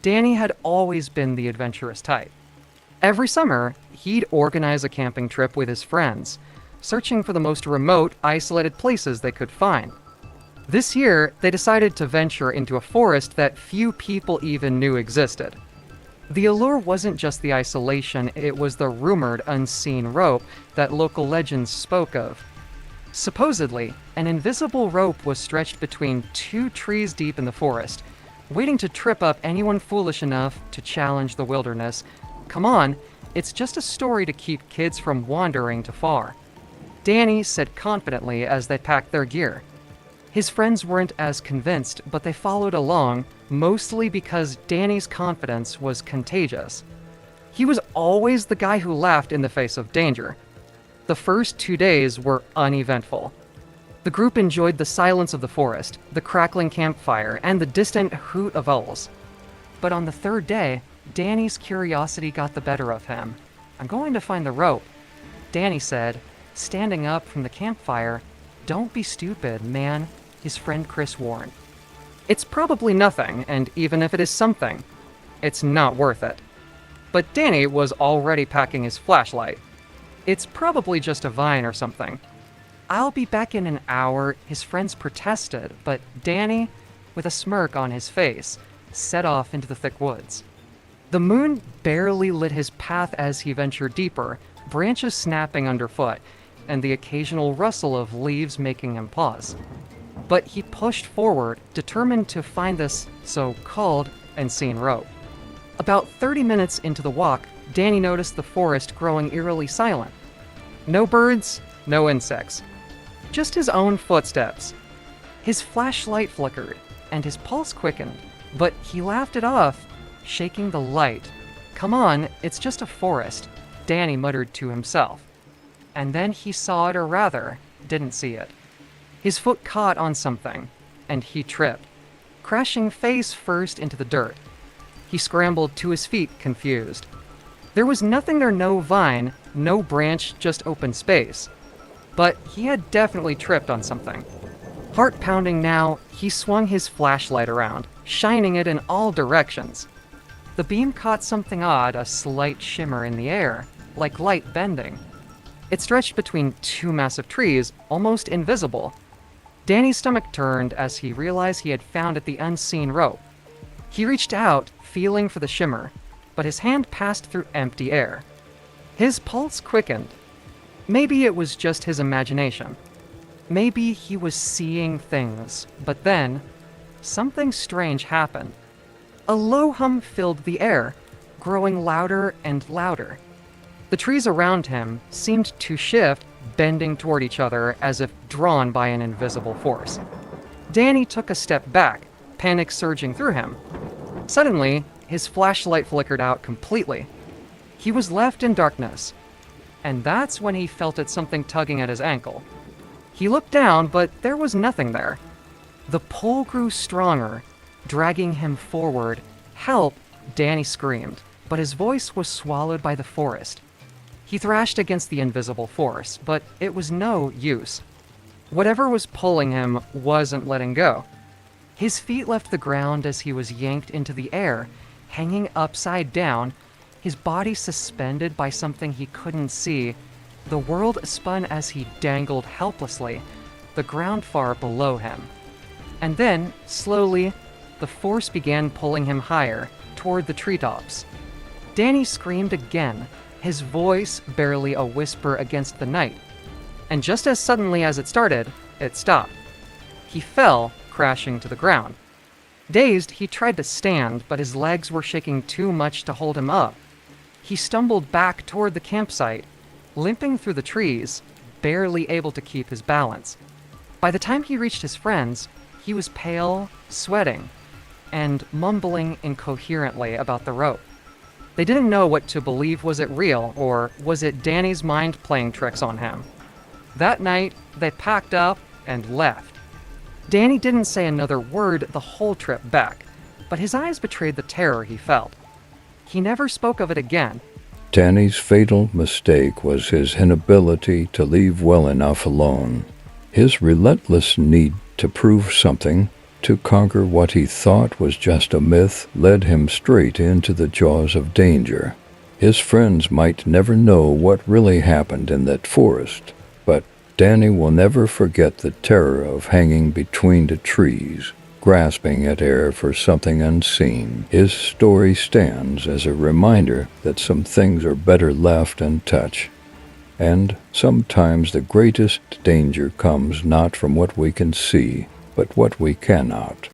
Danny had always been the adventurous type. Every summer, he'd organize a camping trip with his friends, searching for the most remote, isolated places they could find. This year, they decided to venture into a forest that few people even knew existed. The allure wasn't just the isolation, it was the rumored unseen rope that local legends spoke of. Supposedly, an invisible rope was stretched between two trees deep in the forest, waiting to trip up anyone foolish enough to challenge the wilderness. Come on, it's just a story to keep kids from wandering too far. Danny said confidently as they packed their gear. His friends weren't as convinced, but they followed along, mostly because Danny's confidence was contagious. He was always the guy who laughed in the face of danger. The first 2 days were uneventful. The group enjoyed the silence of the forest, the crackling campfire, and the distant hoot of owls. But on the third day, Danny's curiosity got the better of him. "I'm going to find the rope," Danny said, standing up from the campfire. "Don't be stupid, man," his friend Chris warned. "It's probably nothing, and even if it is something, it's not worth it." But Danny was already packing his flashlight. "It's probably just a vine or something." "I'll be back in an hour," his friends protested, but Danny, with a smirk on his face, set off into the thick woods. The moon barely lit his path as he ventured deeper, branches snapping underfoot, and the occasional rustle of leaves making him pause. But he pushed forward, determined to find this so-called unseen rope. About 30 minutes into the walk, Danny noticed the forest growing eerily silent. No birds, no insects. Just his own footsteps. His flashlight flickered, and his pulse quickened, but he laughed it off, shaking the light. "Come on, it's just a forest," Danny muttered to himself. And then he saw it, or rather, didn't see it. His foot caught on something, and he tripped, crashing face first into the dirt. He scrambled to his feet, confused. There was nothing there, no vine, no branch, just open space. But he had definitely tripped on something. Heart pounding now, he swung his flashlight around, shining it in all directions. The beam caught something odd, a slight shimmer in the air, like light bending. It stretched between two massive trees, almost invisible. Danny's stomach turned as he realized he had found the unseen rope. He reached out, feeling for the shimmer, but his hand passed through empty air. His pulse quickened. Maybe it was just his imagination. Maybe he was seeing things, but then something strange happened. A low hum filled the air, growing louder and louder. The trees around him seemed to shift, bending toward each other as if drawn by an invisible force. Danny took a step back, panic surging through him. Suddenly, his flashlight flickered out completely. He was left in darkness, and that's when he felt something tugging at his ankle. He looked down, but there was nothing there. The pull grew stronger, dragging him forward. "Help!" Danny screamed, but his voice was swallowed by the forest. He thrashed against the invisible force, but it was no use. Whatever was pulling him wasn't letting go. His feet left the ground as he was yanked into the air, hanging upside down, his body suspended by something he couldn't see. The world spun as he dangled helplessly, the ground far below him. And then, slowly, the force began pulling him higher, toward the treetops. Danny screamed again, his voice barely a whisper against the night. And just as suddenly as it started, it stopped. He fell, crashing to the ground. Dazed, he tried to stand, but his legs were shaking too much to hold him up. He stumbled back toward the campsite, limping through the trees, barely able to keep his balance. By the time he reached his friends, he was pale, sweating, and mumbling incoherently about the rope. They didn't know what to believe. Was it real, or was it Danny's mind playing tricks on him? That night, they packed up and left. Danny didn't say another word the whole trip back, but his eyes betrayed the terror he felt. He never spoke of it again. Danny's fatal mistake was his inability to leave well enough alone. His relentless need to prove something to conquer what he thought was just a myth led him straight into the jaws of danger. His friends might never know what really happened in that forest, but Danny will never forget the terror of hanging between the trees, grasping at air for something unseen. His story stands as a reminder that some things are better left untouched. And sometimes the greatest danger comes not from what we can see, but what we cannot.